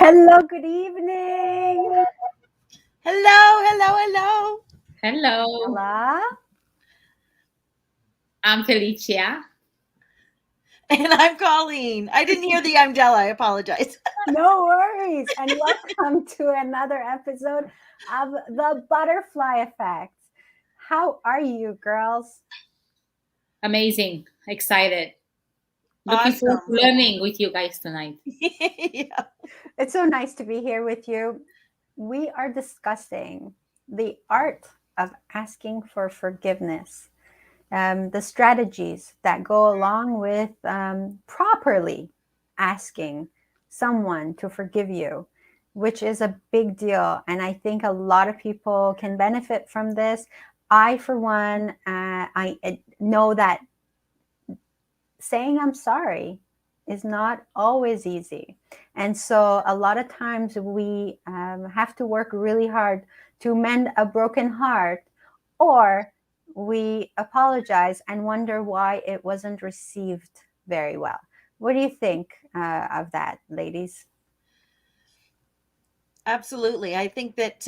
Hello, good evening. Hello, hello, hello. Hello, Angela. I'm Felicia. And I'm Colleen. I didn't hear the I'm Della. I apologize. No worries. And welcome to another episode of The Butterfly Effect. How are you, girls? Amazing, excited. Looking forward to Awesome. learning with you guys tonight. Yeah. It's so nice to be here with you. We are discussing the art of asking for forgiveness, the strategies that go along with properly asking someone to forgive you, which is a big deal. And I think a lot of people can benefit from this. I, for one, I know that saying I'm sorry is not always easy. And so a lot of times we have to work really hard to mend a broken heart, or we apologize and wonder why it wasn't received very well. What do you think of that, ladies? Absolutely. I think that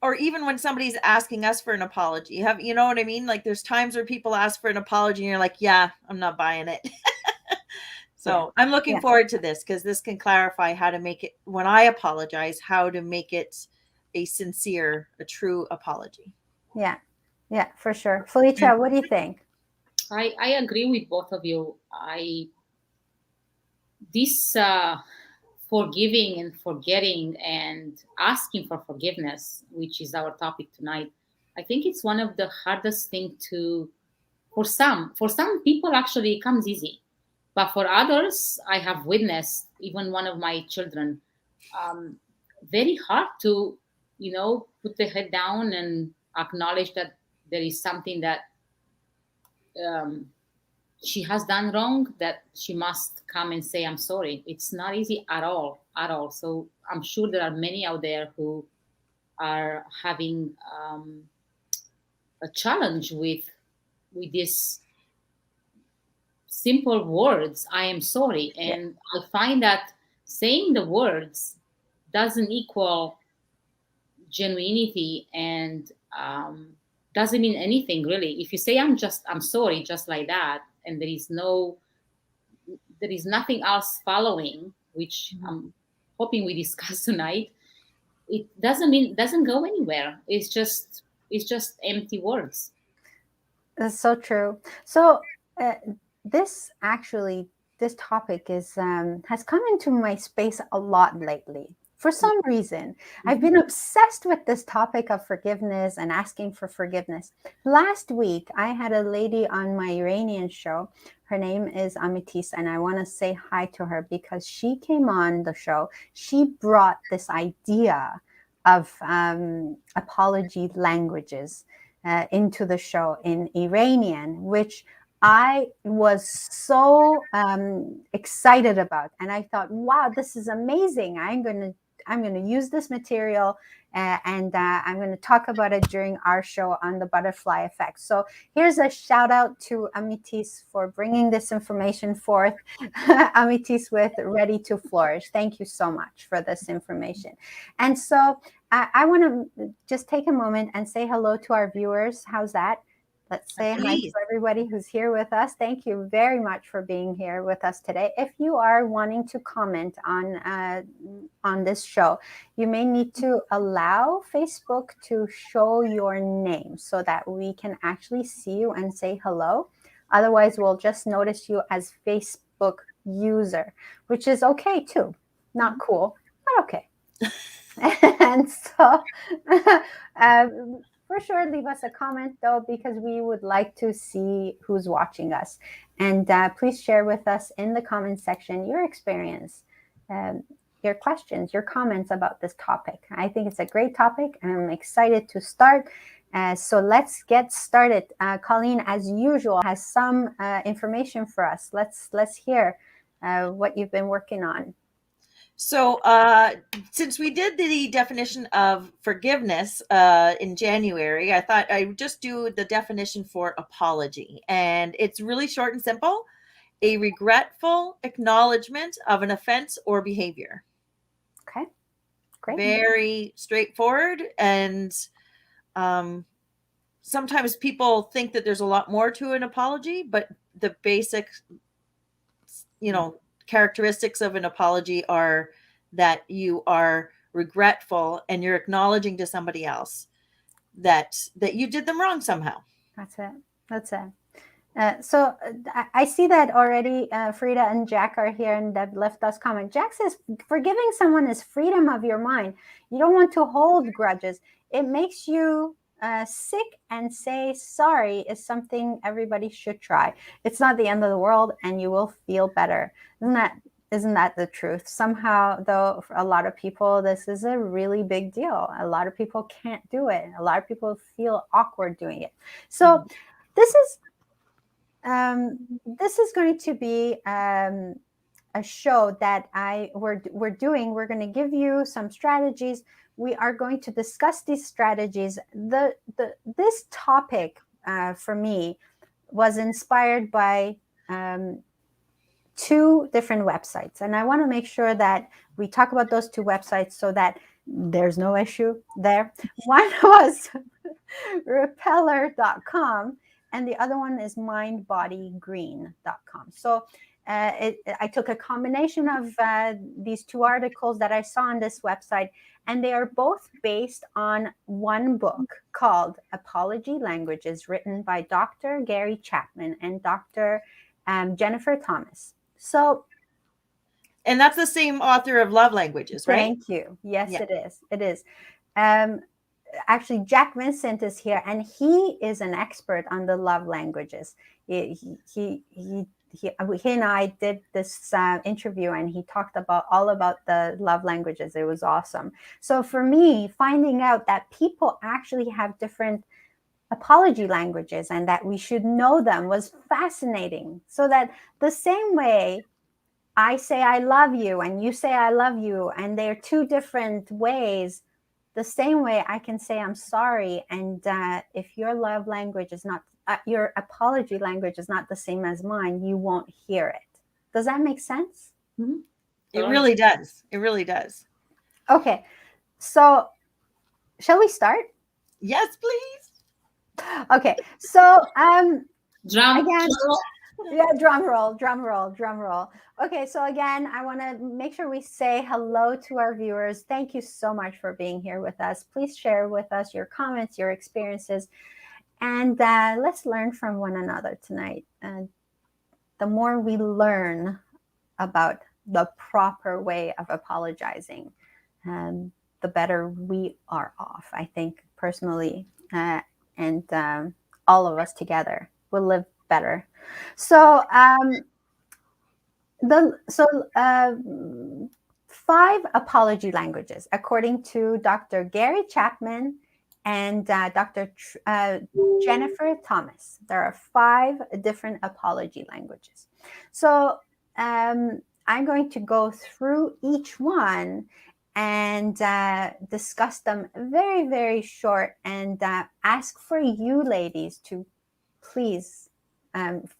or even when somebody's asking us for an apology. You know what I mean? Like there's times where people ask for an apology and you're like, "Yeah, I'm not buying it." Yeah. So, I'm looking Yeah. forward to this because this can clarify how to make it when I apologize, how to make it a sincere, a true apology. Yeah. Yeah, for sure. Felicia, what do you think? I agree with both of you. I this forgiving and forgetting and asking for forgiveness, which is our topic tonight. I think it's one of the hardest thing to for some. For some people, actually, it comes easy, but for others, I have witnessed even one of my children. Um, Very hard to put the head down and acknowledge that there is something that um, she has done wrong, that she must come and say I'm sorry. It's not easy at all. So I'm sure there are many out there who are having a challenge with this simple words, I am sorry. Yeah. And I find that saying the words doesn't equal genuinity, and doesn't mean anything really. If you say I'm sorry just like that, and there is nothing else following, which I'm hoping we discuss tonight, it doesn't go anywhere. It's just empty words. That's so true. So uh, this actually, this topic is has come into my space a lot lately. For some reason, I've Mhm. been obsessed with this topic of forgiveness and asking for forgiveness. Last week, I had a lady on my Iranian show. Her name is Amitis, and I want to say hi to her because she came on the show. She brought this idea of apology languages into the show in Iranian, which I was so excited about, and I thought, "Wow, this is amazing! I'm gonna use this material, and I'm gonna talk about it during our show on the butterfly effect." So here's a shout out to Amitis for bringing this information forth. Amitis with Ready to Flourish. Thank you so much for this information. And so I want to just take a moment and say hello to our viewers. How's that? Let's say hi to Please. everybody who's here with us. Thank you very much for being here with us today. If you are wanting to comment on this show, you may need to allow Facebook to show your name so that we can actually see you and say hello. Otherwise, we'll just notice you as Facebook user, which is okay too. Not cool, but okay. And so, for sure, leave us a comment though, because we would like to see who's watching us. And please share with us in the comment section your experience, um, your questions, your comments about this topic. I think it's a great topic, and I'm excited to start. So let's get started. Colleen, as usual, has some information for us. Let's hear what you've been working on. So, since we did the definition of forgiveness in January, I thought I would just do the definition for apology. And it's really short and simple: a regretful acknowledgement of an offense or behavior. Great. very straightforward. And sometimes people think that there's a lot more to an apology, but the basic, characteristics of an apology are that you are regretful and you're acknowledging to somebody else that you did them wrong somehow. That's it. So I see that already. Frida and Jack are here and they've left us comment. Jack says, forgiving someone is freedom of your mind. You don't want to hold grudges. It makes you sick, and say sorry is something everybody should try. It's not the end of the world and you will feel better. Isn't that the truth? Somehow, though, for a lot of people, this is a really big deal. A lot of people can't do it. A lot of people feel awkward doing it. So this is going to be a show that we're doing. We're going to give you some strategies. We are going to discuss these strategies. This topic for me was inspired by two different websites, and I want to make sure that we talk about those two websites so that there's no issue there. One was repeller.com and the other one is mindbodygreen.com. So I took a combination of these two articles that I saw on this website, and they are both based on one book called Apology Languages, written by Dr. Gary Chapman and Dr. Jennifer Thomas. So, and that's the same author of Love Languages, right? Thank you. Yes, yeah. It is. Actually, Jack Vincent is here, and he is an expert on the love languages. He and I did this interview, and he talked all about the love languages. It was awesome. So for me, finding out that people actually have different apology languages and that we should know them was fascinating. So that the same way I say I love you and you say I love you, and they're two different ways, the same way I can say I'm sorry. And if your love language is not, your apology language is not the same as mine, you won't hear it. Does that make sense? Mm-hmm. It really does. It really does. Okay. So shall we start? Yes, please. Okay. So drum roll. Okay, so again, I want to make sure we say hello to our viewers. Thank you so much for being here with us. Please share with us your comments, your experiences, and let's learn from one another tonight. The more we learn about the proper way of apologizing, the better we are off. I think personally, and all of us together will live better. So 5 apology languages, according to Dr. Gary Chapman and Dr. Jennifer Thomas. There are 5 different apology languages. So I'm going to go through each one and discuss them very, very short, and ask for you ladies to please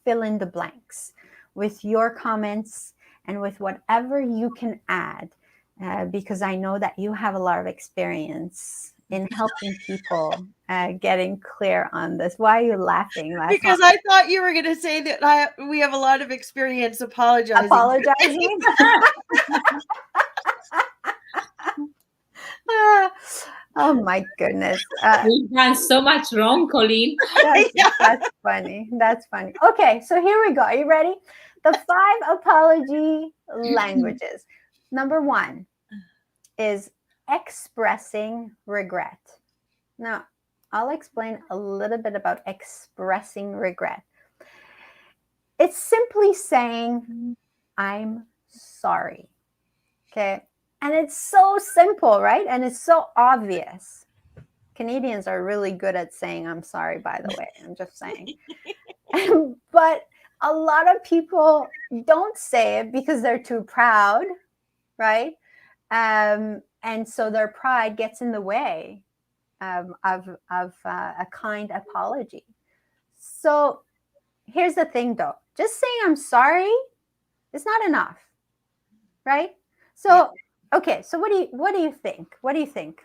fill in the blanks with your comments and with whatever you can add, because I know that you have a lot of experience in helping people getting clear on this. Why are you laughing? Because I thought you were going to say that we have a lot of experience apologizing. Oh my goodness. We've done so much wrong, Colleen. That's funny. That's funny. Okay, so here we go. Are you ready? The 5 apology languages. Number 1 is expressing regret. Now, I'll explain a little bit about expressing regret. It's simply saying, I'm sorry. Okay. And it's so simple, right? And it's so obvious. Canadians are really good at saying, I'm sorry, by the way. I'm just saying. But a lot of people don't say it because they're too proud, right? And so their pride gets in the way of a kind apology. So here's the thing, though. Just saying I'm sorry is not enough, right? So Okay, so what do you think? What do you think?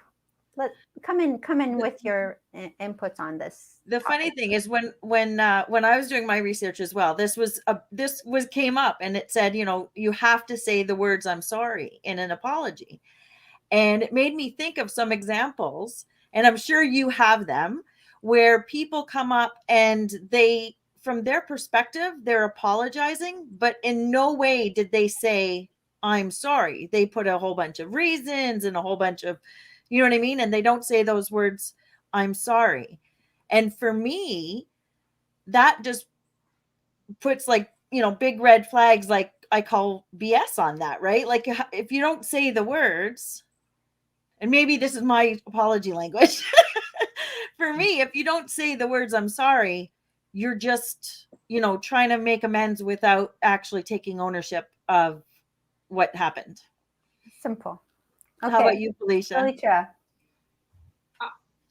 Let come in with your inputs on this. The funny topic. thing is when I was doing my research as well, this was came up, and it said, you have to say the words "I'm sorry" in an apology. And it made me think of some examples, and I'm sure you have them, where people come up and they, from their perspective, they're apologizing, but in no way did they say, "I'm sorry." They put a whole bunch of reasons and a whole bunch of, you know what I mean? And they don't say those words, "I'm sorry." And for me, that just puts, like, big red flags, like I call BS on that, right? Like, if you don't say the words, and maybe this is my apology language. For me, if you don't say the words "I'm sorry," you're just, trying to make amends without actually taking ownership of what happened. Simple. How Okay. about you, Felicia? Felicia.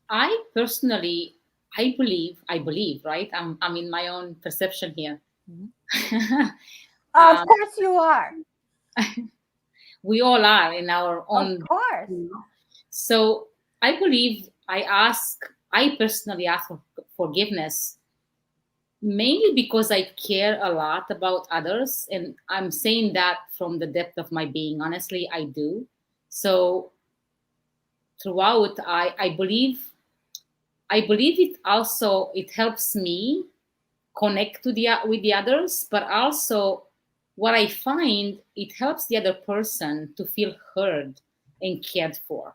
I personally, I believe, right? I'm in my own perception here. Of course you are. We all are in our own. Of course. So I believe I personally ask for forgiveness mainly because I care a lot about others. And I'm saying that from the depth of my being. Honestly, I do. So throughout, I believe it helps me connect with the others, but also what I find, it helps the other person to feel heard and cared for.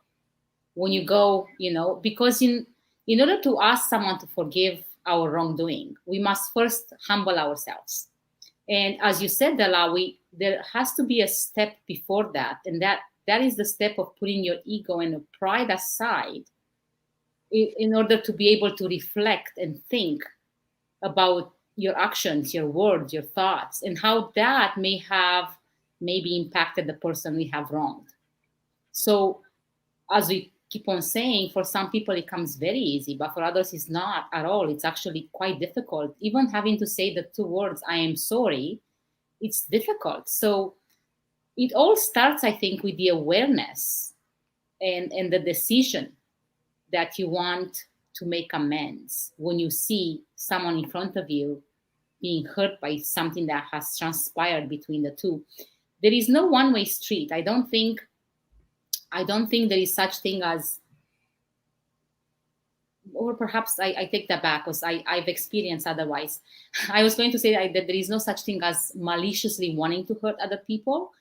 When you go, because in order to ask someone to forgive our wrongdoing, we must first humble ourselves. And as you said, Della, there has to be a step before that, and that is the step of putting your ego and pride aside in order to be able to reflect and think about your actions, your words, your thoughts, and how that may have maybe impacted the person we have wronged. So, as we keep on saying, for some people it comes very easy, but for others it's not at all. It's actually quite difficult. Even having to say the two words, "I am sorry," it's difficult. So, it all starts, I think, with the awareness and the decision that you want to make amends when you see someone in front of you being hurt by something that has transpired between the two. There is no one-way street. I don't think there is such thing as, or perhaps I take that back because I've experienced otherwise. I was going to say that there is no such thing as maliciously wanting to hurt other people,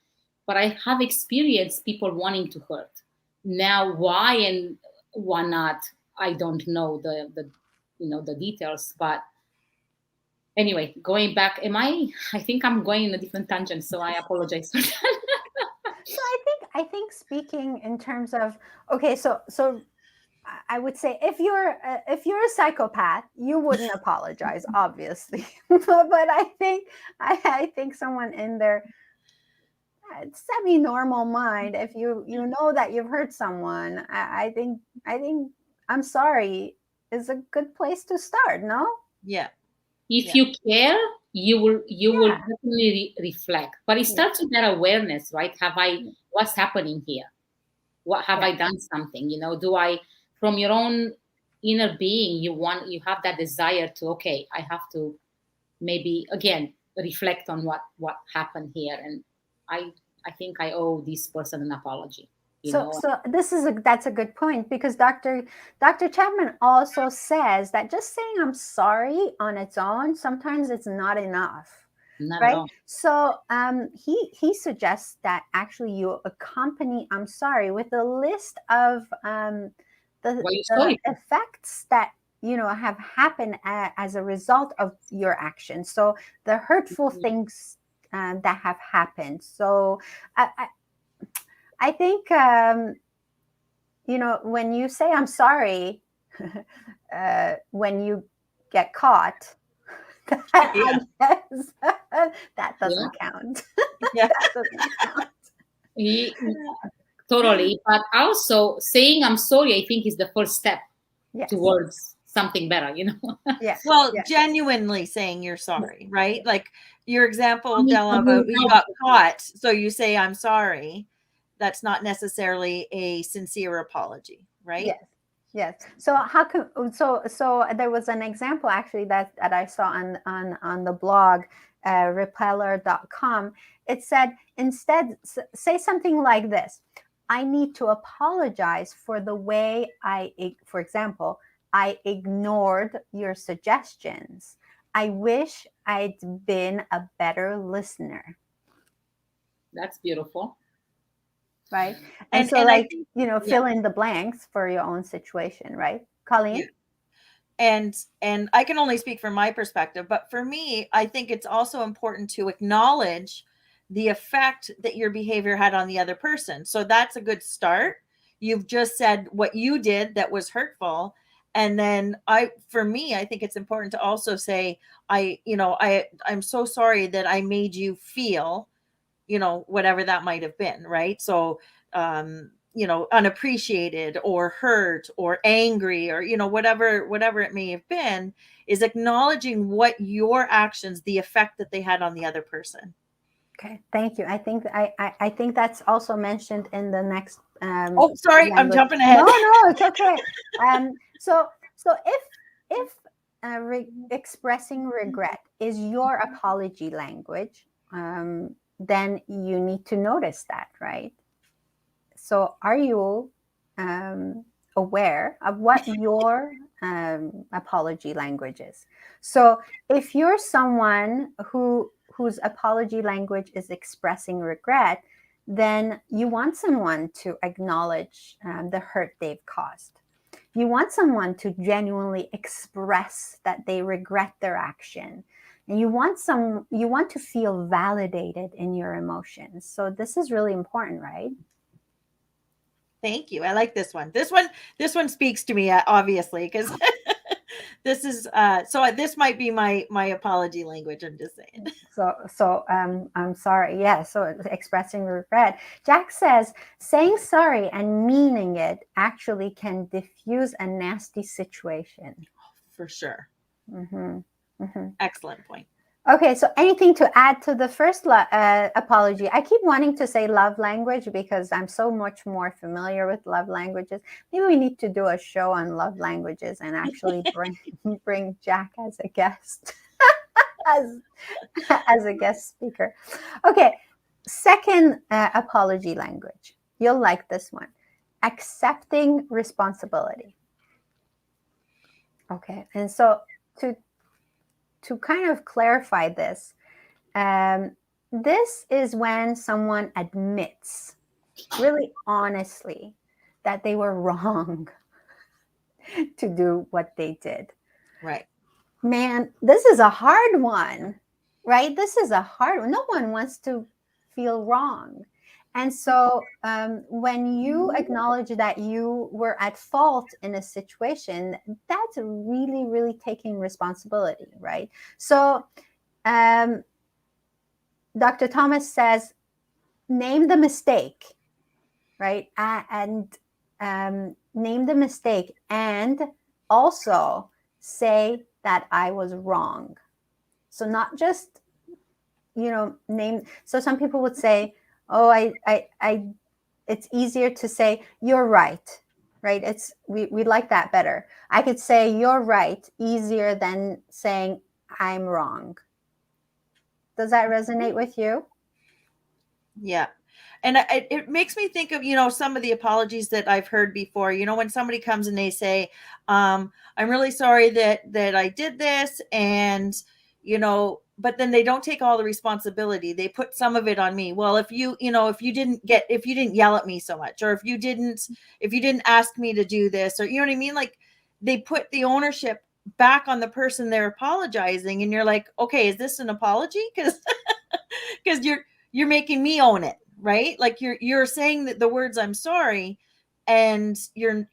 but I have experienced people wanting to hurt. Now, why and why not? I don't know the details, but anyway, going back, I think I'm going in a different tangent, so I apologize for that. So I think speaking in terms of, okay, so I would say if you're a psychopath, you wouldn't apologize, obviously. But I think someone in their semi-normal mind, if you know that you've hurt someone, I think "I'm sorry" is a good place to start. No? Yeah. If you care, you will definitely reflect. But it starts with that awareness, right? What's happening here? What have I done something? Do I, from your own inner being, you have that desire to, okay, I have to maybe again reflect on what happened here, and I think I owe this person an apology. So that's a good point, because Dr. Chapman also says that just saying "I'm sorry" on its own, sometimes it's not enough. Not right? at all. So he suggests that actually you accompany "I'm sorry" with a list of the effects that have happened as a result of your actions. So the hurtful things that have happened. So I think when you say "I'm sorry," when you get caught, I guess that doesn't count. Yeah. That doesn't count. Totally. But also saying "I'm sorry," I think, is the first step towards something better, Yes. Well, genuinely saying you're sorry, right? Like your example, Della, about you got caught, so you say "I'm sorry." that's not necessarily a sincere apology, right? Yes. Yes. So how can so there was an example actually that I saw on the blog repeller.com. It said instead say something like this: I need to apologize for the way for example, I ignored your suggestions. I wish I'd been a better listener. That's beautiful. Right. And so I like, think, fill in the blanks for your own situation, right? Colleen? yeah. And I can only speak from my perspective, but for me, I think it's also important to acknowledge the effect that your behavior had on the other person. So that's a good start. You've just said what you did that was hurtful. And then for me, I think it's important to also say, I'm so sorry that I made you feel, whatever that might have been, right? So, unappreciated or hurt or angry or, whatever it may have been, is acknowledging what your actions, the effect that they had on the other person. Okay, thank you. I think I think that's also mentioned in the next. Oh, sorry, I'm language. jumping ahead. No, it's okay. So if expressing regret is your apology language, then you need to notice that, right? So are you aware of what your apology language is? So if you're someone whose apology language is expressing regret, then you want someone to acknowledge the hurt they've caused. You want someone to genuinely express that they regret their action. And you want to feel validated in your emotions. So this is really important, right? Thank you. I like this one. This one speaks to me, obviously, because this is so this might be my apology language. I'm just saying. So I'm sorry. Yeah. So expressing regret. Jack says saying sorry and meaning it actually can diffuse a nasty situation. For sure. Mm-hmm. Mm-hmm. Excellent point. Okay, so anything to add to the first apology? I keep wanting to say love language because I'm so much more familiar with love languages. Maybe we need to do a show on love languages and actually bring Jack as a guest, as a guest speaker. Okay, second apology language. You'll like this one: accepting responsibility. Okay, and so to kind of clarify this, this is when someone admits, really honestly, that they were wrong to do what they did. Right. Man, this is a hard one, right? This is a hard one. No one wants to feel wrong. And so when you acknowledge that you were at fault in a situation, that's really, really taking responsibility, right? So Dr. Thomas says, name the mistake, right? And name the mistake and also say that I was wrong. So not just, name. So some people would say, oh, it's easier to say you're right, right? We like that better. I could say you're right easier than saying I'm wrong. Does that resonate with you? Yeah. And it makes me think of, some of the apologies that I've heard before, when somebody comes and they say, I'm really sorry that I did this. And, but then they don't take all the responsibility. They put some of it on me. Well, if you didn't yell at me so much, or if you didn't ask me to do this, or, you know what I mean? Like they put the ownership back on the person they're apologizing. And you're like, okay, is this an apology? Because you're making me own it, right? Like you're saying that the words I'm sorry, and an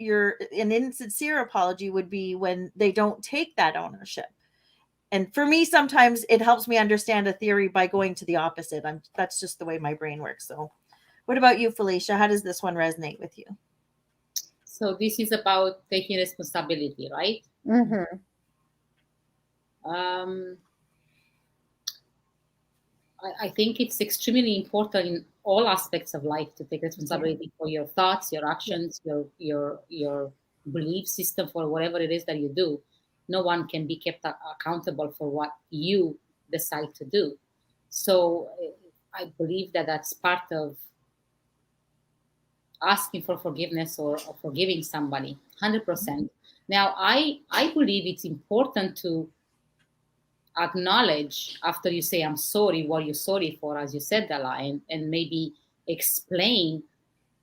insincere apology would be when they don't take that ownership. And for me, sometimes it helps me understand a theory by going to the opposite. That's just the way my brain works. So what about you, Felicia? How does this one resonate with you? So this is about taking responsibility, right? Mm-hmm. I think it's extremely important all aspects of life to take responsibility for your thoughts, your actions, your belief system, for whatever it is that you do. No one can be kept accountable for what you decide to do. So I believe that that's part of asking for forgiveness or forgiving somebody, 100%. Now, I believe it's important to acknowledge after you say I'm sorry what you're sorry for, as you said, Dala, and maybe explain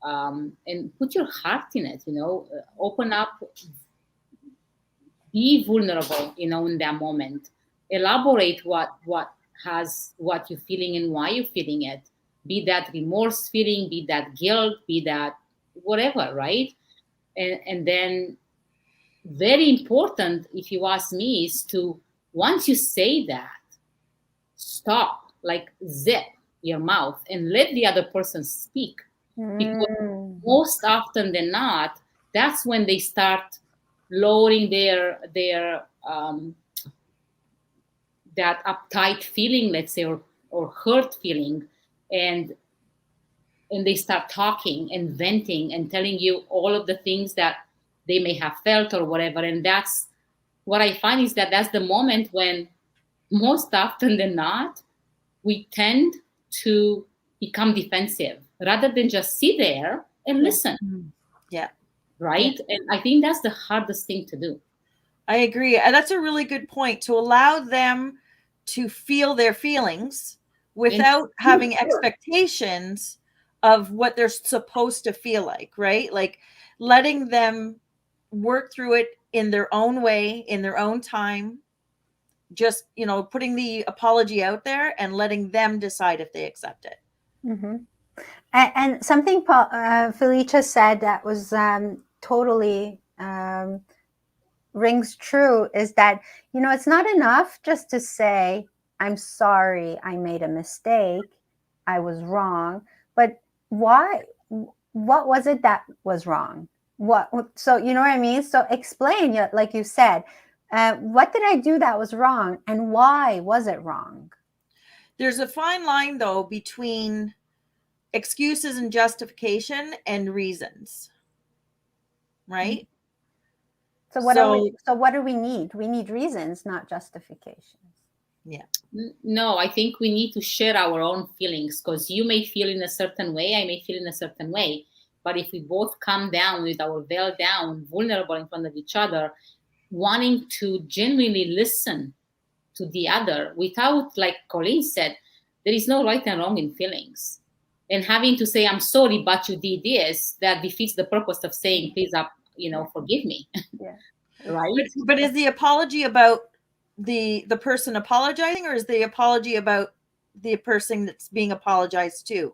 and put your heart in it. Open up, be vulnerable. In that moment, elaborate what you're feeling and why you're feeling it. Be that remorse feeling, be that guilt, be that whatever, right? And then, very important, if you ask me, is to, once you say that, stop, like zip your mouth and let the other person speak. Because most often than not, that's when they start lowering their that uptight feeling, let's say, or hurt feeling, and they start talking and venting and telling you all of the things that they may have felt or whatever. And that's what I find, is that that's the moment when, most often than not, we tend to become defensive rather than just sit there and listen. Yeah. Right? And I think that's the hardest thing to do. I agree. And that's a really good point, to allow them to feel their feelings without having expectations of what they're supposed to feel like, right? Like letting them work through it in their own way, in their own time, just, putting the apology out there and letting them decide if they accept it. Mm-hmm. And something Felicia said that was totally rings true is that, it's not enough just to say, I'm sorry, I made a mistake, I was wrong. But why? What was it that was wrong? So, you know what I mean? So explain, like you said, what did I do that was wrong, and why was it wrong? There's a fine line, though, between excuses and justification and reasons, right? So what do we need? We need reasons, not justifications. Yeah. No, I think we need to share our own feelings, because you may feel in a certain way, I may feel in a certain way. But if we both come down with our veil down, vulnerable in front of each other, wanting to genuinely listen to the other without, like Colleen said, there is no right and wrong in feelings. And having to say, I'm sorry, but you did this, that defeats the purpose of saying, please, forgive me. Yeah. Right? But is the apology about the person apologizing, or is the apology about the person that's being apologized to?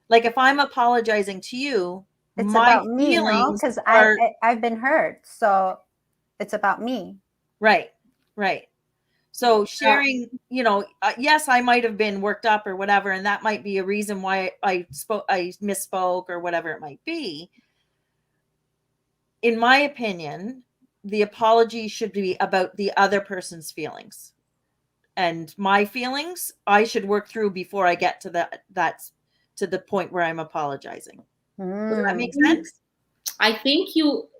Like, if I'm apologizing to you, it's my about me, because I've been hurt, so it's about me. Right. So sharing, yes, I might have been worked up or whatever, and that might be a reason why I misspoke or whatever it might be. In my opinion, the apology should be about the other person's feelings, and my feelings I should work through before I get to the point where I'm apologizing. Does that make sense? I think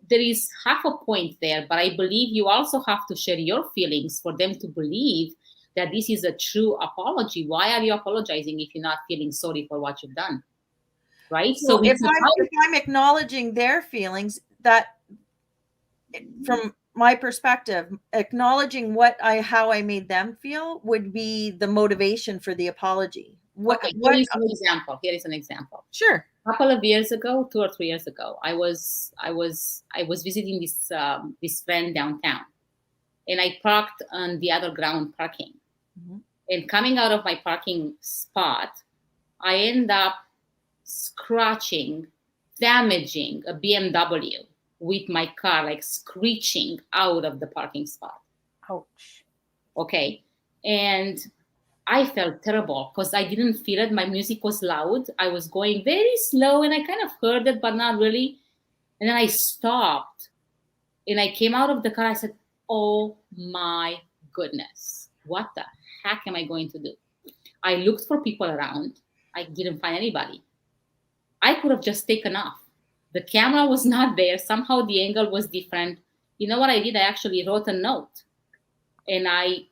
there is half a point there, but I believe you also have to share your feelings for them to believe that this is a true apology. Why are you apologizing if you're not feeling sorry for what you've done? Right? So if I'm acknowledging their feelings, that, from my perspective, acknowledging how I made them feel would be the motivation for the apology. Here is an example. Sure. A couple of years ago, 2 or 3 years ago, I was visiting this friend downtown, and I parked on the other ground parking. Mm-hmm. And coming out of my parking spot, I end up scratching, damaging a BMW with my car, like screeching out of the parking spot. Ouch. Okay. And I felt terrible because I didn't feel it. My music was loud. I was going very slow, and I kind of heard it, but not really. And then I stopped, and I came out of the car. I said, oh my goodness, what the heck am I going to do? I looked for people around. I didn't find anybody. I could have just taken off. The camera was not there. Somehow the angle was different. You know what I did? I actually wrote a note and I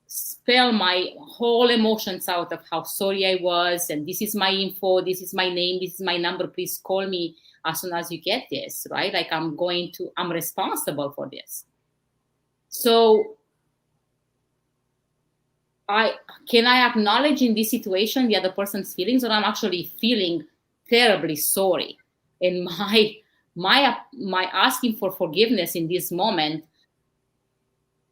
spell my whole emotions out of how sorry I was. And this is my info. This is my name. This is my number. Please call me as soon as you get this, right? Like I'm responsible for this. So can I acknowledge in this situation the other person's feelings, or I'm actually feeling terribly sorry, and my asking for forgiveness in this moment,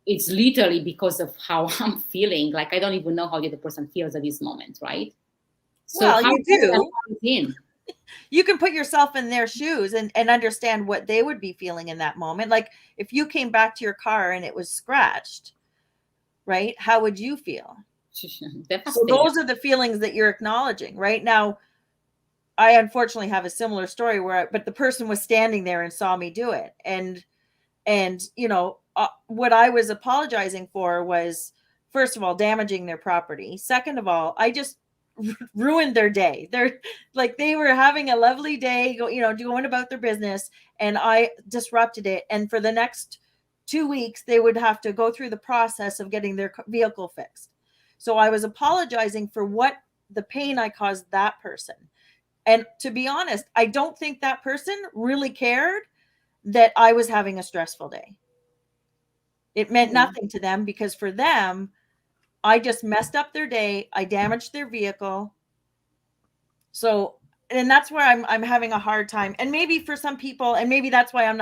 it's literally because of how I'm feeling. Like I don't even know how the other person feels at this moment, right? So Well, how you do. in? You can put yourself in their shoes and understand what they would be feeling in that moment. Like if you came back to your car and it was scratched, right? How would you feel? So those are the feelings that you're acknowledging right now. I unfortunately have a similar story but the person was standing there and saw me do it. And you know, what I was apologizing for was, first of all, damaging their property. Second of all, I just ruined their day. They were having a lovely day, going about their business, and I disrupted it. And for the next 2 weeks, they would have to go through the process of getting their vehicle fixed. So I was apologizing for what the pain I caused that person. And to be honest, I don't think that person really cared that I was having a stressful day. It meant nothing to them, because for them, I just messed up their day. I damaged their vehicle. So, and that's where I'm having a hard time. And maybe for some people, and maybe that's why I'm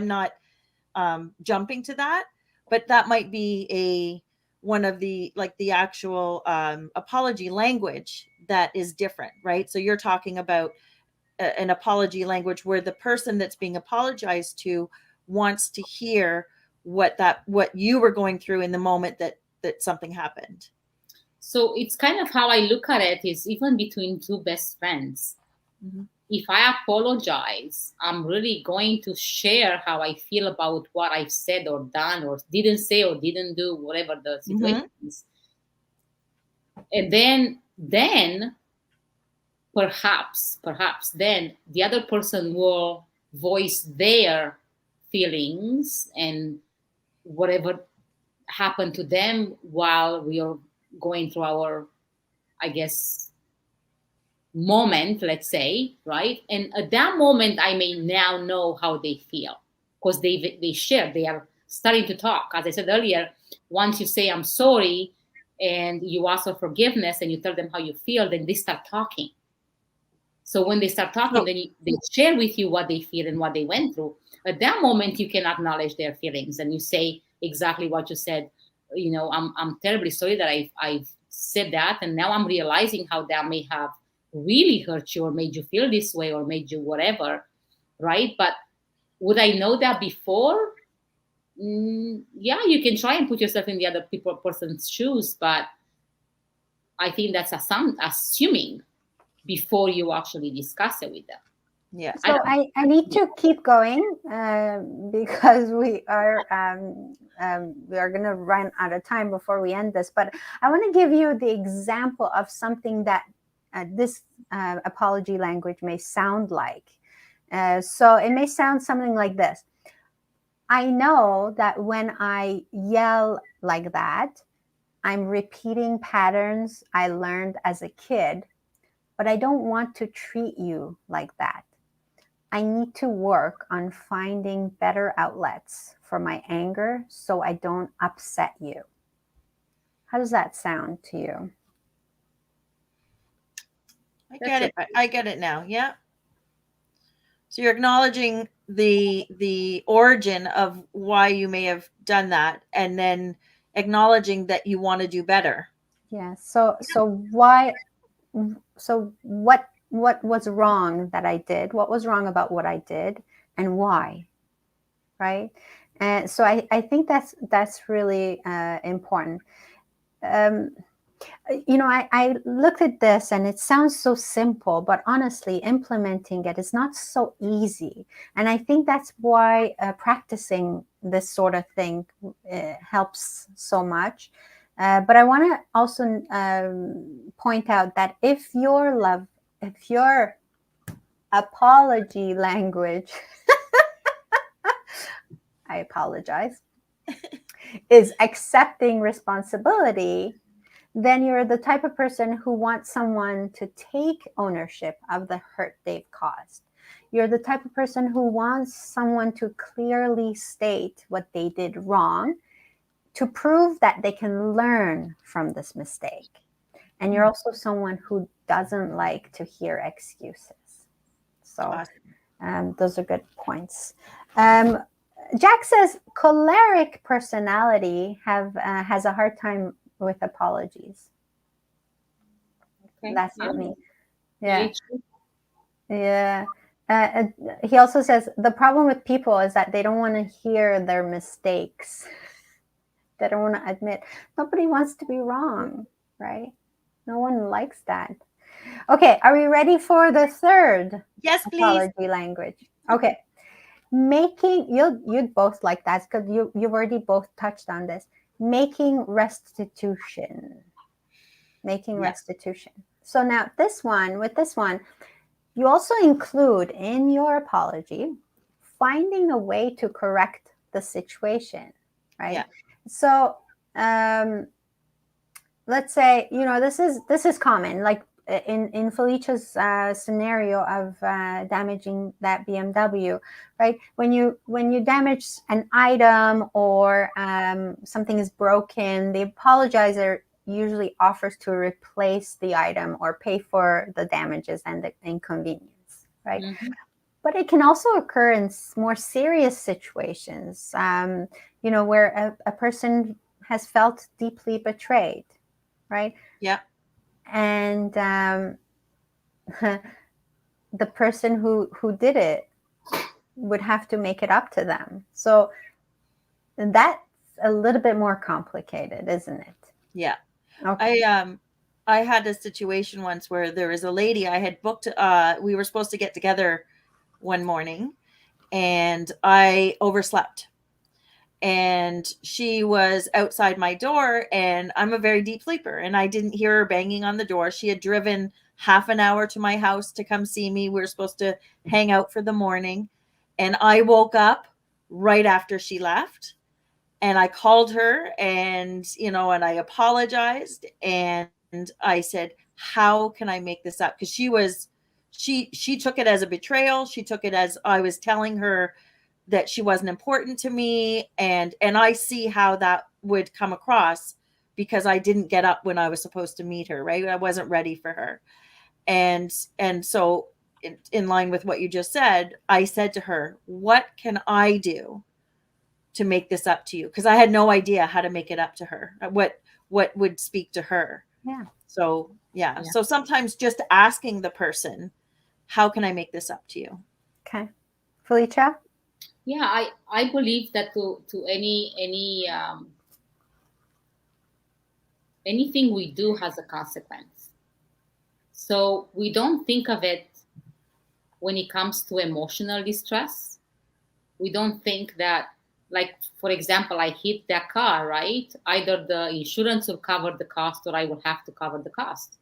not jumping to that, but that might be one of the actual apology language that is different, right? So you're talking about an apology language where the person that's being apologized to wants to hear what you were going through in the moment that something happened. So it's kind of how I look at it is even between two best friends. Mm-hmm. If I apologize, I'm really going to share how I feel about what I've said or done or didn't say or didn't do, whatever the situation is. And then perhaps then the other person will voice their feelings and whatever happened to them while we are going through our, I guess, moment, let's say, right? And at that moment, I may now know how they feel because they share, they are starting to talk. As I said earlier, once you say, I'm sorry, and you ask for forgiveness and you tell them how you feel, then they start talking. So when they start talking, then they share with you what they feel and what they went through. At that moment, you can acknowledge their feelings and you say exactly what you said. You know, I'm terribly sorry that I've said that, and now I'm realizing how that may have really hurt you or made you feel this way or made you whatever, right? But would I know that before? Yeah, you can try and put yourself in the other person's shoes, but I think that's assuming before you actually discuss it with them. Yeah. So I need to keep going because we are going to run out of time before we end this. But I want to give you the example of something that this apology language may sound like. So it may sound something like this. I know that when I yell like that, I'm repeating patterns I learned as a kid, but I don't want to treat you like that. I need to work on finding better outlets for my anger so I don't upset you. How does that sound to you? I get it now. Yeah. So you're acknowledging the origin of why you may have done that, and then acknowledging that you want to do better. Yeah. So what was wrong that I did? What was wrong about what I did, and why? Right. And so I think that's really important. You know, I looked at this and it sounds so simple, but honestly, implementing it is not so easy. And I think that's why practicing this sort of thing helps so much. But I want to also point out that if your apology language, I apologize, is accepting responsibility, then you're the type of person who wants someone to take ownership of the hurt they've caused. You're the type of person who wants someone to clearly state what they did wrong to prove that they can learn from this mistake. And you're also someone who doesn't like to hear excuses. So those are good points. Jack says choleric personality has a hard time with apologies. Okay. That's not me. Yeah. Yeah. He also says the problem with people is that they don't want to hear their mistakes. They don't want to admit. Nobody wants to be wrong, right? No one likes that. Okay, are we ready for the third Yes, please. apology language? Okay. You'd both like that because you've already both touched on this. Making restitution. Restitution. So now with this one, you also include in your apology finding a way to correct the situation, right? Yeah. So let's say, this is common, like in Felicia's scenario of damaging that BMW, right? When you damage an item or something is broken, the apologizer usually offers to replace the item or pay for the damages and the inconvenience, right? Mm-hmm. But it can also occur in more serious situations, where a person has felt deeply betrayed, right? Yeah. And the person who did it would have to make it up to them. So that's a little bit more complicated, isn't it? Yeah. Okay. I had a situation once where there was a lady I had booked. We were supposed to get together one morning, and I overslept. And she was outside my door, and I'm a very deep sleeper, and I didn't hear her banging on the door. She had driven half an hour to my house to come see me. We were supposed to hang out for the morning, and I woke up right after she left, and I called her, and and I apologized, and I said, how can I make this up? Because she took it as a betrayal. She took it as I was telling her that she wasn't important to me, and I see how that would come across because I didn't get up when I was supposed to meet her, right? I wasn't ready for her. And so in line with what you just said, I said to her, what can I do to make this up to you? Because I had no idea how to make it up to her, what would speak to her. Yeah. So yeah. So sometimes just asking the person, how can I make this up to you? Okay. Felicia? Yeah, I believe that to anything we do has a consequence. So we don't think of it when it comes to emotional distress. We don't think that, like, for example, I hit that car, right? Either the insurance will cover the cost or I will have to cover the cost.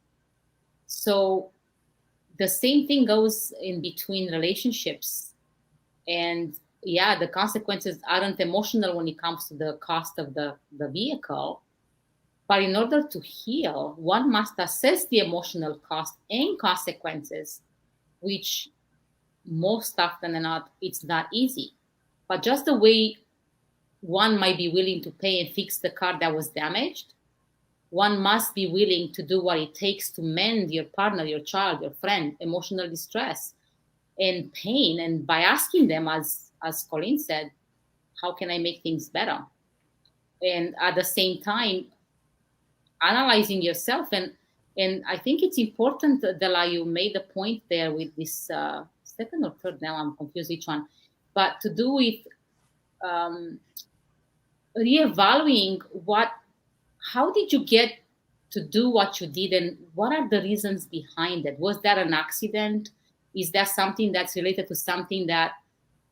So the same thing goes in between relationships. And yeah, the consequences aren't emotional when it comes to the cost of the vehicle. But in order to heal, one must assess the emotional cost and consequences, which most often than not, it's not easy. But just the way one might be willing to pay and fix the car that was damaged, one must be willing to do what it takes to mend your partner, your child, your friend, emotional distress and pain. And by asking them, as Colleen said, how can I make things better? And at the same time, analyzing yourself. And I think it's important, Della, you made a point there with this second or third, now I'm confused which one, but to do with reevaluating how did you get to do what you did, and what are the reasons behind it? Was that an accident? Is that something that's related to something that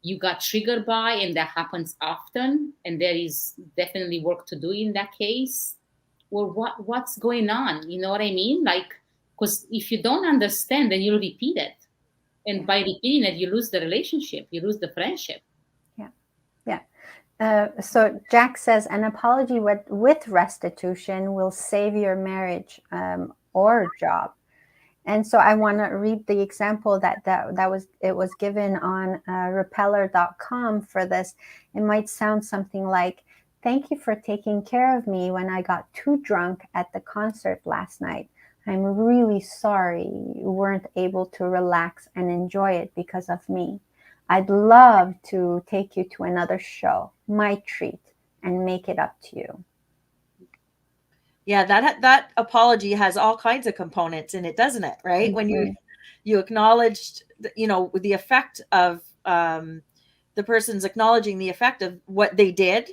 you got triggered by and that happens often, and there is definitely work to do in that case? well, what's going on? You know what I mean? Like, because if you don't understand, then you'll repeat it. And by repeating it, you lose the relationship, you lose the friendship. Yeah. Yeah. So Jack says an apology with restitution will save your marriage or job. And so I want to read the example that was given on repeller.com for this. It might sound something like, "Thank you for taking care of me when I got too drunk at the concert last night. I'm really sorry you weren't able to relax and enjoy it because of me. I'd love to take you to another show, my treat, and make it up to you." Yeah, that apology has all kinds of components in it, doesn't it? Right? When you acknowledged, the effect of the person's acknowledging the effect of what they did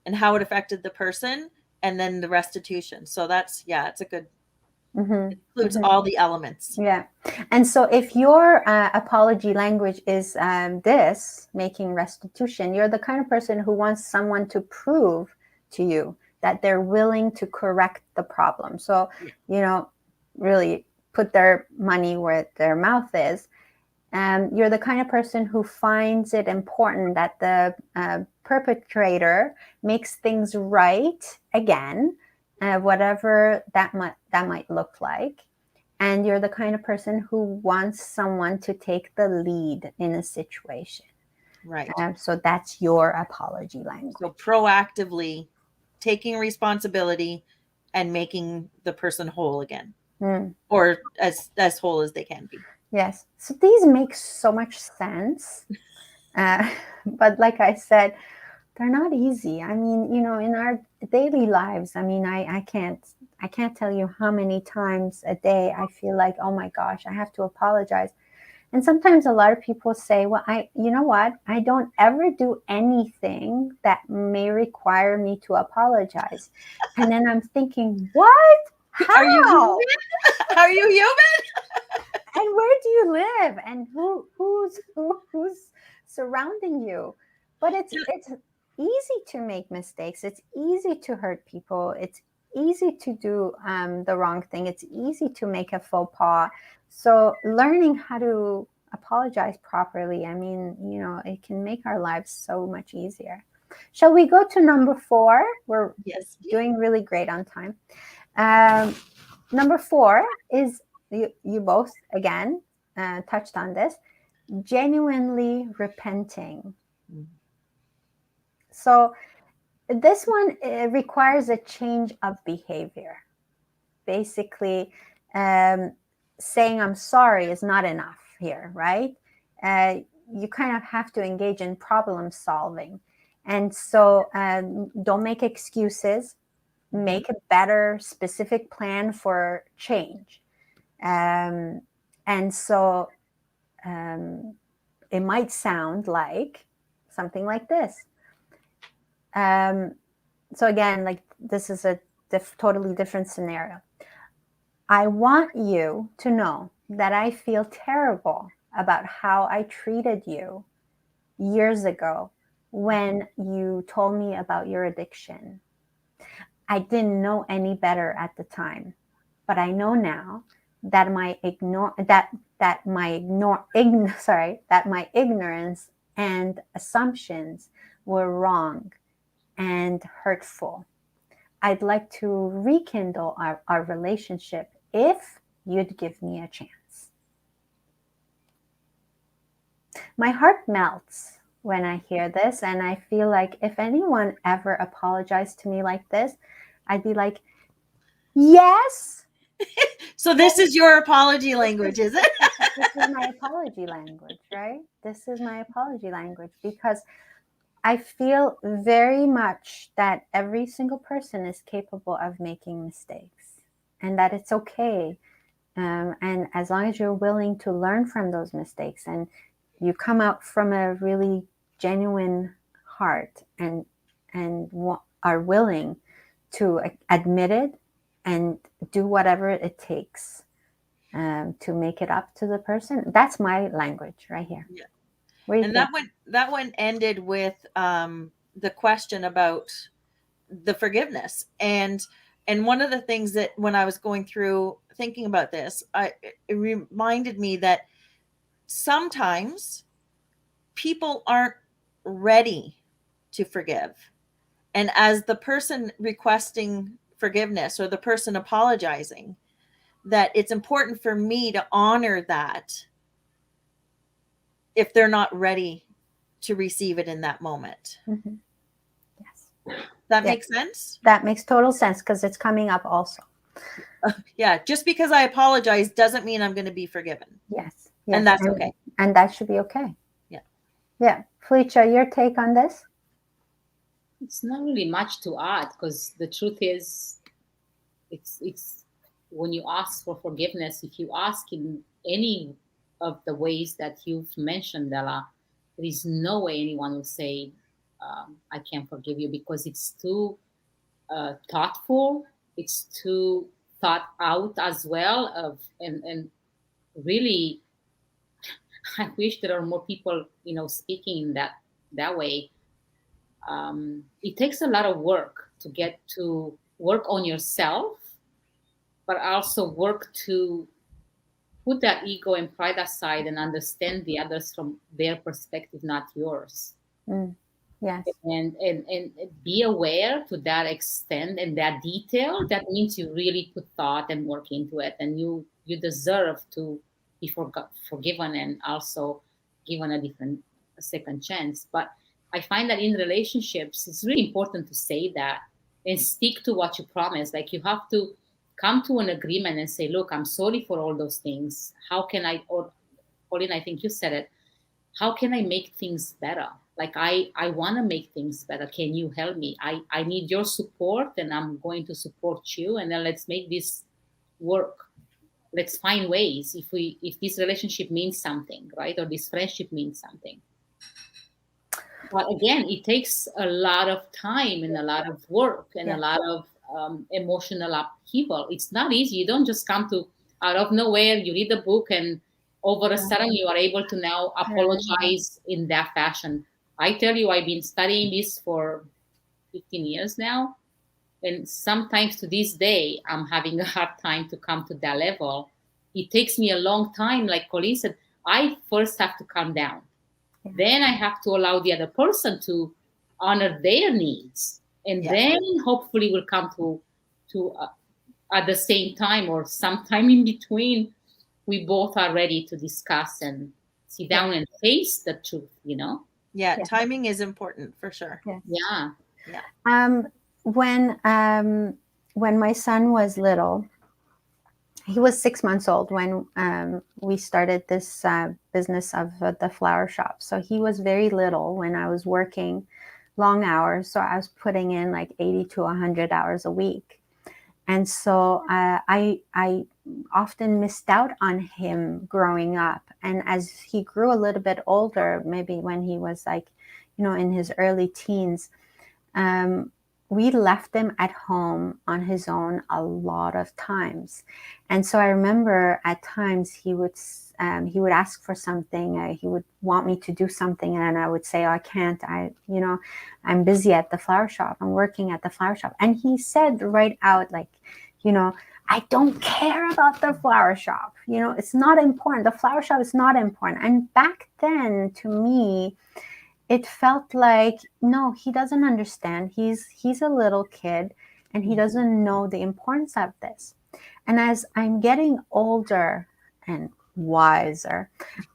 and how it affected the person, and then the restitution. So it's a good, it includes all the elements. Yeah. And so if your apology language is this, making restitution, you're the kind of person who wants someone to prove to you that they're willing to correct the problem. So, really put their money where their mouth is. You're the kind of person who finds it important that the perpetrator makes things right again, whatever that might look like. And you're the kind of person who wants someone to take the lead in a situation. Right. So that's your apology language. So proactively taking responsibility and making the person whole again, or as whole as they can be. Yes. So these make so much sense. But like I said, they're not easy. I mean, in our daily lives, I mean, I can't tell you how many times a day I feel like, oh my gosh, I have to apologize. And sometimes a lot of people say, well, you know what? I don't ever do anything that may require me to apologize. And then I'm thinking, what? How? Are you human? Are you human? And where do you live? And who's surrounding you? But it's easy to make mistakes. It's easy to hurt people. It's easy to do the wrong thing. It's easy to make a faux pas. So learning how to apologize properly, I mean, it can make our lives so much easier. Shall we go to number 4? We're doing really great on time. Number 4 is, you both, again, touched on this, genuinely repenting. So this one requires a change of behavior. Basically, saying I'm sorry is not enough here, right? You kind of have to engage in problem solving. And so don't make excuses. Make a better specific plan for change. And so it might sound like something like this. So again, like this is a totally different scenario. I want you to know that I feel terrible about how I treated you years ago when you told me about your addiction. I didn't know any better at the time, but I know now that my ignorance and assumptions were wrong and hurtful. I'd like to rekindle our relationship if you'd give me a chance. My heart melts when I hear this, and I feel like if anyone ever apologized to me like this, I'd be like, yes. So this is your apology language, is it? This is my apology language, right? This is my apology language, because I feel very much that every single person is capable of making mistakes, and that it's okay. And as long as you're willing to learn from those mistakes and you come out from a really genuine heart and are willing to admit it and do whatever it takes to make it up to the person, that's my language right here. Yeah. And that one ended with the question about the forgiveness. And And one of the things that when I was going through thinking about this, it reminded me that sometimes people aren't ready to forgive. And as the person requesting forgiveness or the person apologizing, that it's important for me to honor that if they're not ready to receive it in that moment. Mhm. Yes. That Yeah. makes sense? That makes total sense because it's coming up also. Yeah. Just because I apologize doesn't mean I'm going to be forgiven. Yes. And that's okay. And that should be okay. Yeah. Yeah. Felicia, your take on this? It's not really much to add, because the truth is, it's when you ask for forgiveness, if you ask in any of the ways that you've mentioned, Della, there is no way anyone will say, I can't forgive you, because it's too thoughtful, it's too thought out as well. And really, I wish there are more people, speaking in that way. It takes a lot of work to get to work on yourself, but also work to put that ego and pride aside and understand the others from their perspective, not yours. Yes. And be aware to that extent and that detail. That means you really put thought and work into it, and you deserve to be forgiven and also given a second chance. But I find that in relationships, it's really important to say that and stick to what you promise. Like, you have to come to an agreement and say, look, I'm sorry for all those things. How can I, or Pauline, I think you said it, how can I make things better? Like, I want to make things better. Can you help me? I need your support, and I'm going to support you. And then let's make this work. Let's find ways, if this relationship means something, right? Or this friendship means something. But again, it takes a lot of time and a lot of work and a lot of emotional upheaval. It's not easy. You don't just come to out of nowhere, you read a book, and over a sudden you are able to now apologize in that fashion. I tell you, I've been studying this for 15 years now. And sometimes to this day, I'm having a hard time to come to that level. It takes me a long time. Like Colleen said, I first have to calm down. Then I have to allow the other person to honor their needs. And then hopefully we'll come to at the same time or sometime in between, we both are ready to discuss and sit down and face the truth, Yeah, timing is important for sure. Yeah. When my son was little, he was 6 months old when we started this business of the flower shop. So he was very little when I was working long hours. So I was putting in like 80 to 100 hours a week. And so I often missed out on him growing up. And as he grew a little bit older, maybe when he was like, in his early teens, we left him at home on his own a lot of times. And so I remember at times he would ask for something. He would want me to do something. And I would say, oh, I can't. I'm busy at the flower shop. I'm working at the flower shop. And he said right out, like, I don't care about the flower shop. It's not important. The flower shop is not important. And back then, to me, it felt like, no, he doesn't understand. He's a little kid and he doesn't know the importance of this. And as I'm getting older and wiser,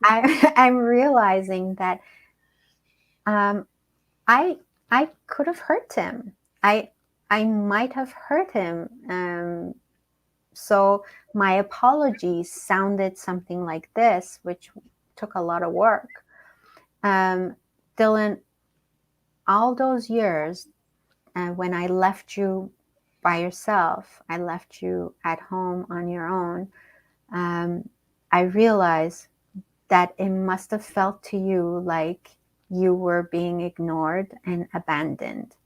I'm realizing that I could have hurt him. I might have hurt him. So my apologies sounded something like this, which took a lot of work. Dylan, all those years when I left you by yourself, I left you at home on your own, I realized that it must have felt to you like you were being ignored and abandoned.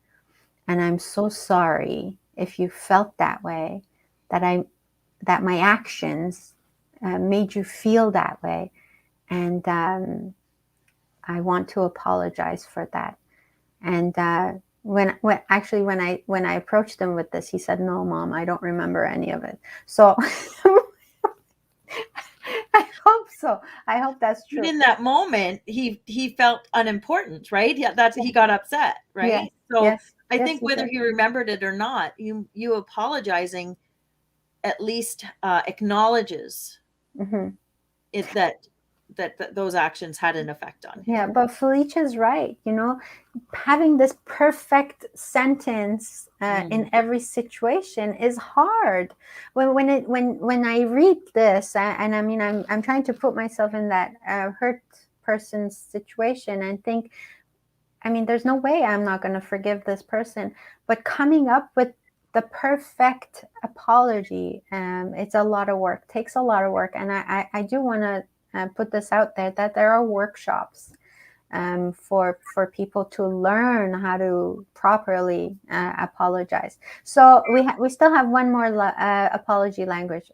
And I'm so sorry if you felt that way, that my actions made you feel that way. And I want to apologize for that. And when I approached him with this, he said, "No, Mom, I don't remember any of it." So I hope so. I hope that's But true. in that moment, he felt unimportant, right? Yeah, that's he got upset, Yes, right? So yes, I yes, think he whether did. he remembered it or not, you apologizing at least acknowledges Hmm. it that those actions had an effect on him. Yeah, but Felicia's right. Having this perfect sentence in every situation is hard. When I read this, and I mean, I'm trying to put myself in that hurt person's situation and think, I mean, there's no way I'm not going to forgive this person. But coming up with the perfect apology, it's a lot of work, takes a lot of work. And I do want to put this out there that there are workshops for people to learn how to properly apologize. So we still have one more apology language.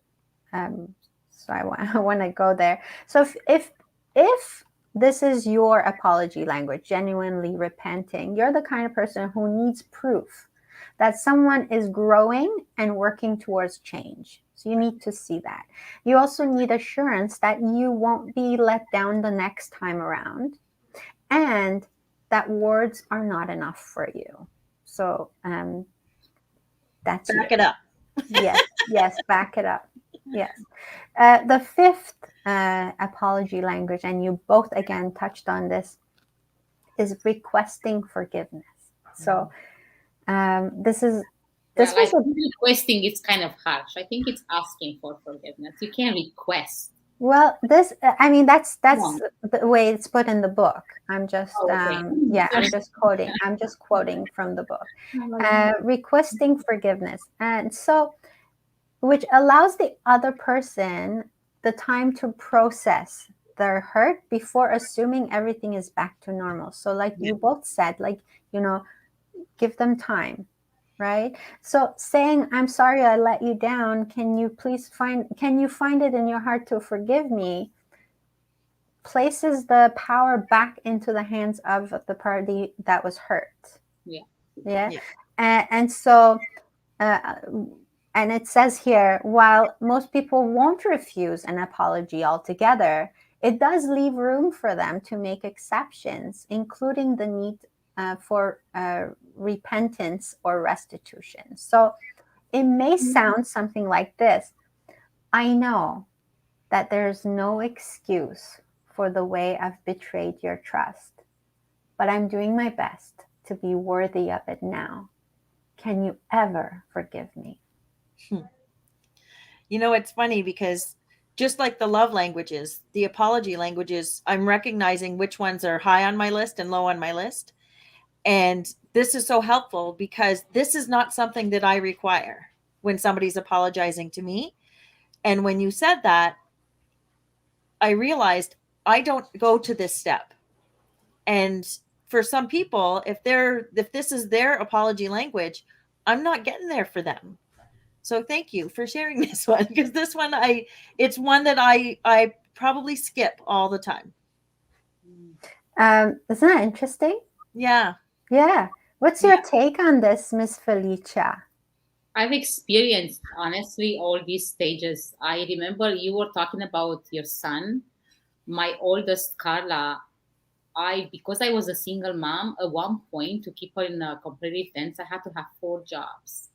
So I want to go there. So if this is your apology language, genuinely repenting, you're the kind of person who needs proof that someone is growing and working towards change. So you need to see that. You also need assurance that you won't be let down the next time around, and that words are not enough for you. So that's you. Back it up. Yes, yes, back it up. Yes. The fifth apology language, and you both again touched on this, is requesting forgiveness. So this Well, I was a think requesting is kind of harsh. I think it's asking for forgiveness. You can't request. well. This I mean that's No. the way it's put in the book. I'm just Oh, okay. yeah. I'm just quoting. I'm just quoting from the book. Requesting forgiveness, and so which allows the other person the time to process their hurt before assuming everything is back to normal. So, like you both said, like, give them time, right? So, saying, "I'm sorry I let you down. Can you find it in your heart to forgive me?" places the power back into the hands of the party that was hurt. Yeah. Yeah. Yeah. And so, uh, and it says here, while most people won't refuse an apology altogether, it does leave room for them to make exceptions, including the need for repentance or restitution. So it may sound something like this: I know that there's no excuse for the way I've betrayed your trust, but I'm doing my best to be worthy of it now. Can you ever forgive me? It's funny because just like the love languages, the apology languages, I'm recognizing which ones are high on my list and low on my list. And this is so helpful because this is not something that I require when somebody's apologizing to me. And when you said that, I realized I don't go to this step. And for some people, if this is their apology language, I'm not getting there for them. So thank you for sharing this one, because this one it's one that I probably skip all the time. Isn't that interesting? Yeah. Yeah. What's your take on this, Miss Felicia? I've experienced, honestly, all these stages. I remember you were talking about your son. My oldest, Carla, because I was a single mom, at one point, to keep her in a competitive fence, I had to have 4 jobs.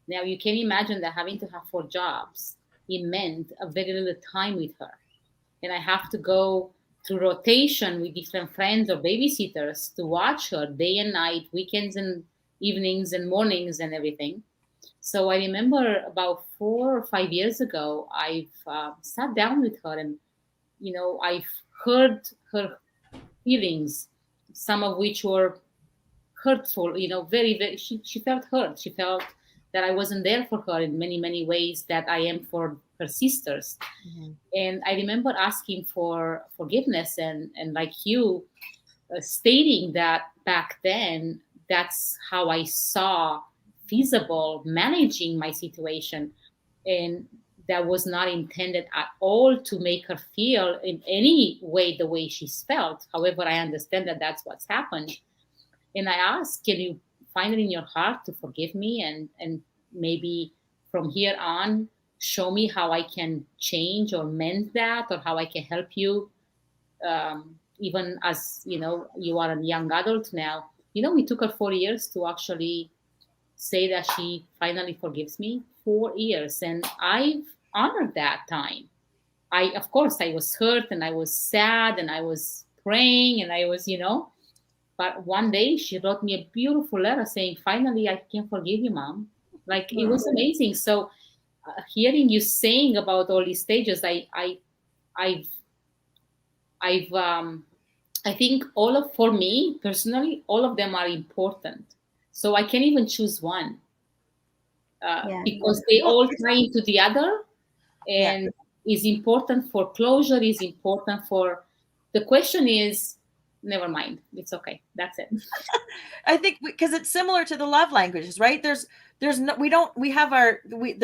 Now, you can imagine that having to have 4 jobs, it meant a very little time with her. And I have to go through rotation with different friends or babysitters to watch her day and night, weekends and evenings and mornings and everything. So I remember about 4 or 5 years ago, I've sat down with her and, I've heard her feelings, some of which were hurtful, very, very, she felt hurt. She felt that I wasn't there for her in many, many ways that I am for her sisters. Mm-hmm. And I remember asking for forgiveness and like you, stating that back then, that's how I saw feasible managing my situation. And that was not intended at all to make her feel in any way the way she's felt. However, I understand that that's what's happened. And I asked, can you find it in your heart to forgive me, and maybe from here on show me how I can change or mend that, or how I can help you, even as you are a young adult now. It took her 4 years to actually say that she finally forgives me. 4 years, and I've honored that time. Of course, I was hurt and I was sad and I was praying and I was, but one day she wrote me a beautiful letter saying, finally, I can forgive you, Mom. Like, it was amazing. So hearing you saying about all these stages, I think for me personally, all of them are important. So I can't even choose one because they all tie into the other, and is important for closure, is important for, the question is, never mind, it's okay, that's it. I think because it's similar to the love languages, right? There's no, we have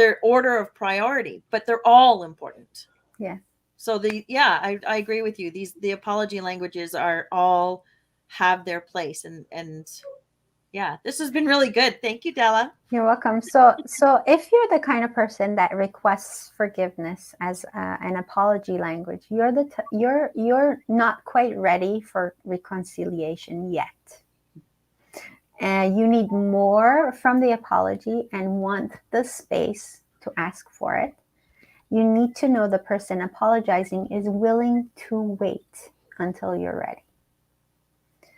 their order of priority, but they're all important. Yeah. So I agree with you. The apology languages are all have their place, and yeah, this has been really good. Thank you, Della. You're welcome. So if you're the kind of person that requests forgiveness as an apology language, you're not quite ready for reconciliation yet. You need more from the apology and want the space to ask for it. You need to know the person apologizing is willing to wait until you're ready.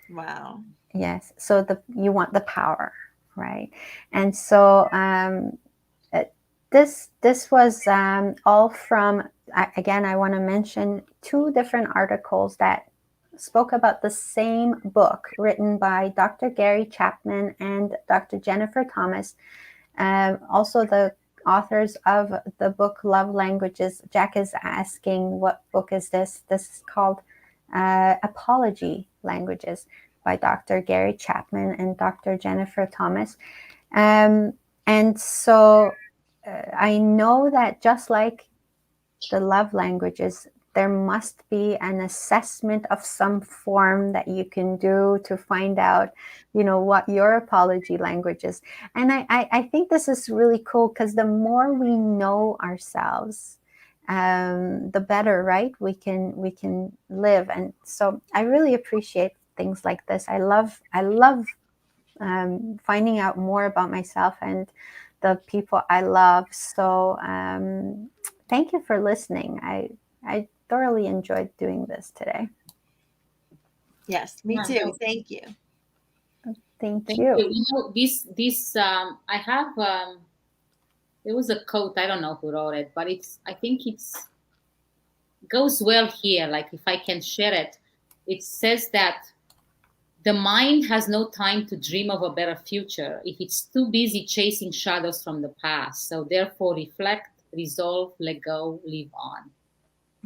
Wow. Yes. So you want the power, right? And so this was all from, again, I want to mention 2 different articles that spoke about the same book written by Dr. Gary Chapman and Dr. Jennifer Thomas. Also the authors of the book Love Languages. Jack is asking, what book is this? This is called Apology Languages by Dr. Gary Chapman and Dr. Jennifer Thomas. And so I know that just like the love languages, there must be an assessment of some form that you can do to find out, what your apology language is. And I think this is really cool because the more we know ourselves, the better, right? We can live. And so I really appreciate things like this. I love finding out more about myself and the people I love. So thank you for listening. I thoroughly enjoyed doing this today. Yes, me too. Thank you. Thank you. This I have. There was a quote. I don't know who wrote it, but I think it's goes well here. Like, if I can share it, it says that the mind has no time to dream of a better future if it's too busy chasing shadows from the past. So therefore, reflect, resolve, let go, live on.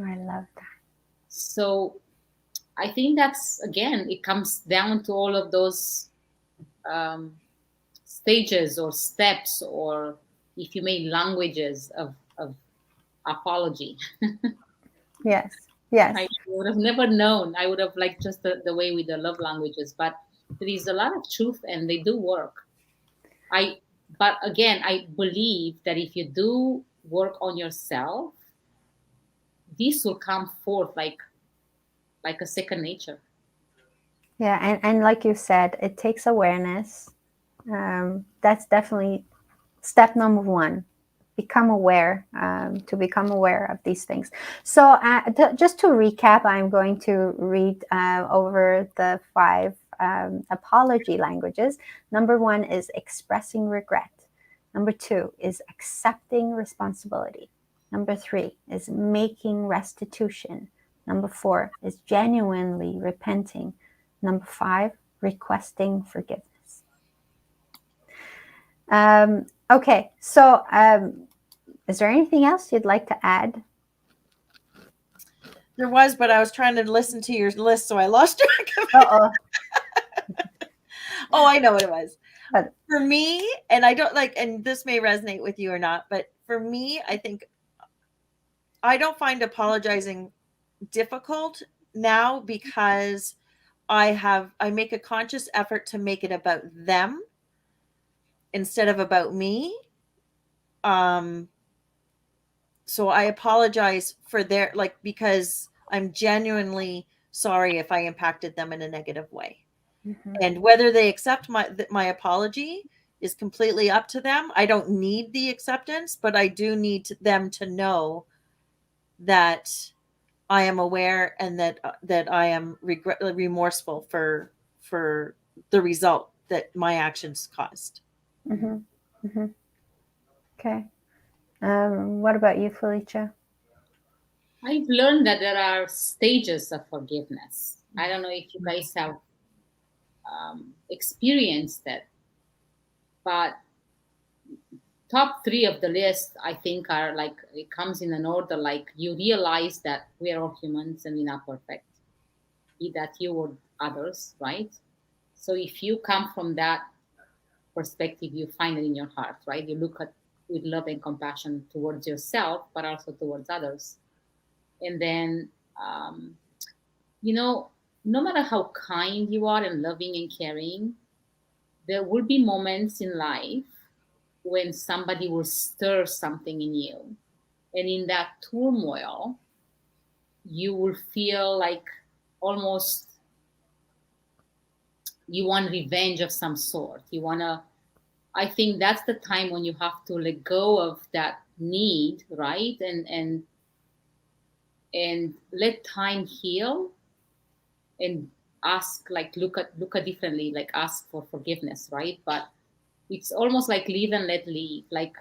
I love that. So I think that's, again, it comes down to all of those stages or steps, or if you made languages of apology. Yes. I would have never known. I would have liked just the way with the love languages, but there is a lot of truth and they do work. But again, I believe that if you do work on yourself, this will come forth like a second nature. Yeah, and like you said, it takes awareness. That's definitely step number 1. Become aware, to become aware of these things. So just to recap, I'm going to read over the 5 apology languages. Number 1 is expressing regret. Number 2 is accepting responsibility. Number 3 is making restitution. Number 4 is genuinely repenting. Number 5, requesting forgiveness. Okay, so is there anything else you'd like to add? There was, but I was trying to listen to your list, so I lost track of it. Uh-oh. Oh, I know what it was. For me, and I don't and this may resonate with you or not, but for me, I think I don't find apologizing difficult now because I make a conscious effort to make it about them instead of about me. So I apologize for their, like, because I'm genuinely sorry if I impacted them in a negative way. Mhm. And whether they accept my apology is completely up to them. I don't need the acceptance, but I do need them to know that I am aware and that I am remorseful for the result that my actions caused. Mhm. Mhm. Okay. What about you, Felicia? I've learned that there are stages of forgiveness. I don't know if you guys have experienced that, but top three of the list, I think, are like it comes in an order. Like you realize that we are all humans and we're not perfect, be that you or others, right? So if you come from that perspective, you find it in your heart, right? You look at with love and compassion towards yourself, but also towards others. And then, um, you know, no matter how kind you are and loving and caring, there will be moments in life when somebody will stir something in you. And in that turmoil, you will feel like almost you want revenge of some sort. You want to, I think that's the time when you have to let go of that need, right? And let time heal and ask, like look at differently, like ask for forgiveness, right? But it's almost like live and let live. Like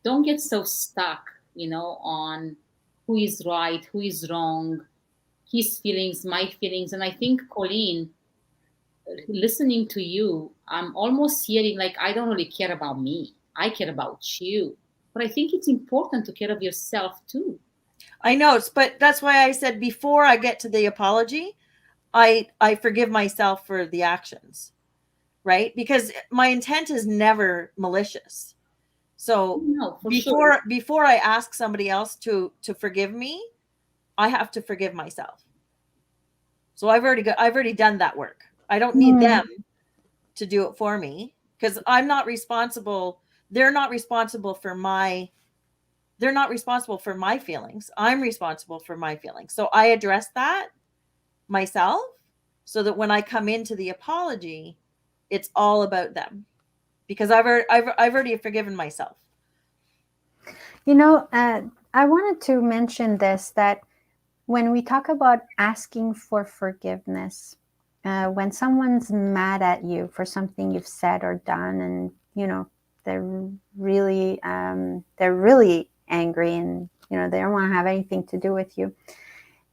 don't get so stuck, on who is right, who is wrong, his feelings, my feelings. And I think, Colleen, listening to you, I'm almost hearing like I don't really care about me. I care about you. But I think it's important to care of yourself too. I know, but that's why I said before I get to the apology, I forgive myself for the actions, right? Because my intent is never malicious. So No, for sure. before I ask somebody else to forgive me, I have to forgive myself. So I've already done that work. I don't need Mm. them to do it for me because I'm not responsible. They're not responsible for my they're not responsible for my feelings. I'm responsible for my feelings. So I address that myself so that when I come into the apology, it's all about them because I've already forgiven myself. You know, I wanted to mention this, that when we talk about asking for forgiveness, when someone's mad at you for something you've said or done, and they're really angry, and they don't want to have anything to do with you,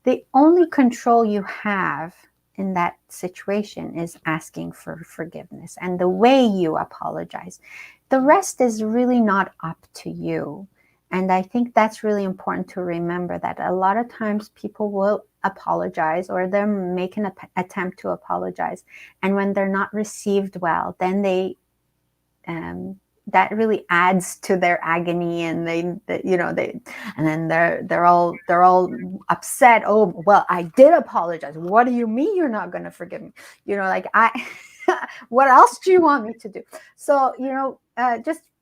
the only control you have in that situation is asking for forgiveness and the way you apologize. The rest is really not up to you. And I think that's really important to remember, that a lot of times people will apologize, or they're making an attempt to apologize. And when they're not received well, then that really adds to their agony, and and then they're all upset. Oh, well, I did apologize. What do you mean you're not going to forgive me? Like, I what else do you want me to do? So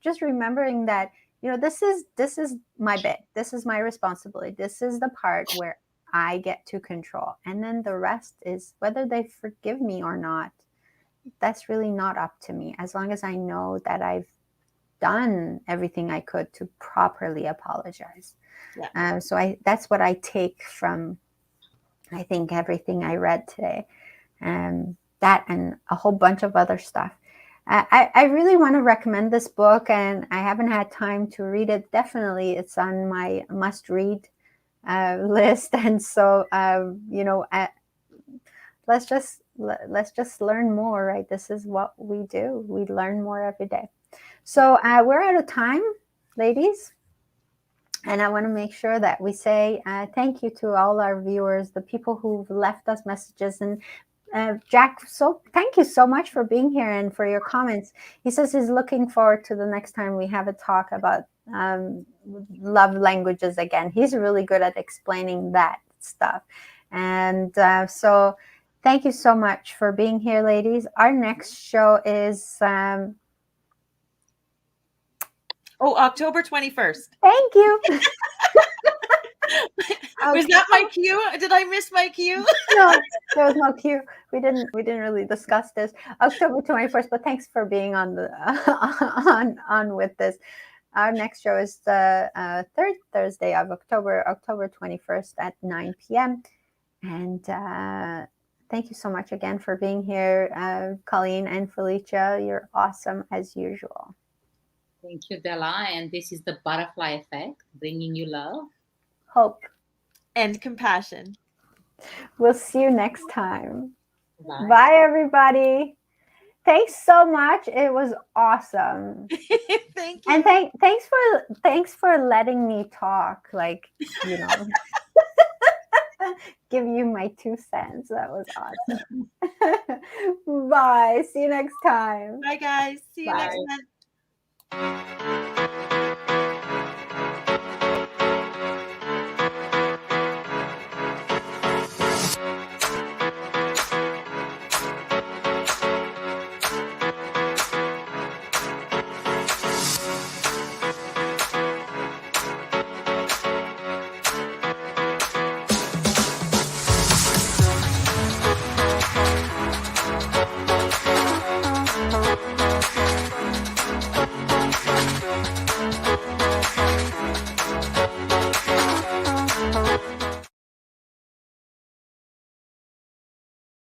just remembering that, this is my bit, this is my responsibility, this is the part where I get to control, and then the rest is whether they forgive me or not. That's really not up to me, as long as I know that I've done everything I could to properly apologize. Yeah. So that's what I take from, I think, everything I read today, that and a whole bunch of other stuff. I really want to recommend this book, and I haven't had time to read it. Definitely, it's on my must-read list, and so let's just learn more, right? This is what we do. We learn more every day. So we're out of time, ladies. And I want to make sure that we say thank you to all our viewers, the people who've left us messages. And Jack, so thank you so much for being here and for your comments. He says he's looking forward to the next time we have a talk about love languages again. He's really good at explaining that stuff. And so thank you so much for being here, ladies. Our next show is Oh, October 21st. Thank you. Was that my cue? Did I miss my cue? No, there was no cue. We didn't really discuss this. October 21st, but thanks for being on the on with this. Our next show is the third Thursday of October 21st at 9 p.m. And thank you so much again for being here, Colleen and Felicia. You're awesome as usual. Thank you, Della. And this is the butterfly effect, bringing you love, hope, and compassion. We'll see you next time. Bye. Bye, everybody. Thanks so much. It was awesome. Thank you. And thanks for letting me talk. Like, you know, give you my 2 cents. That was awesome. Bye. See you next time. Bye, guys. See you Bye. next month.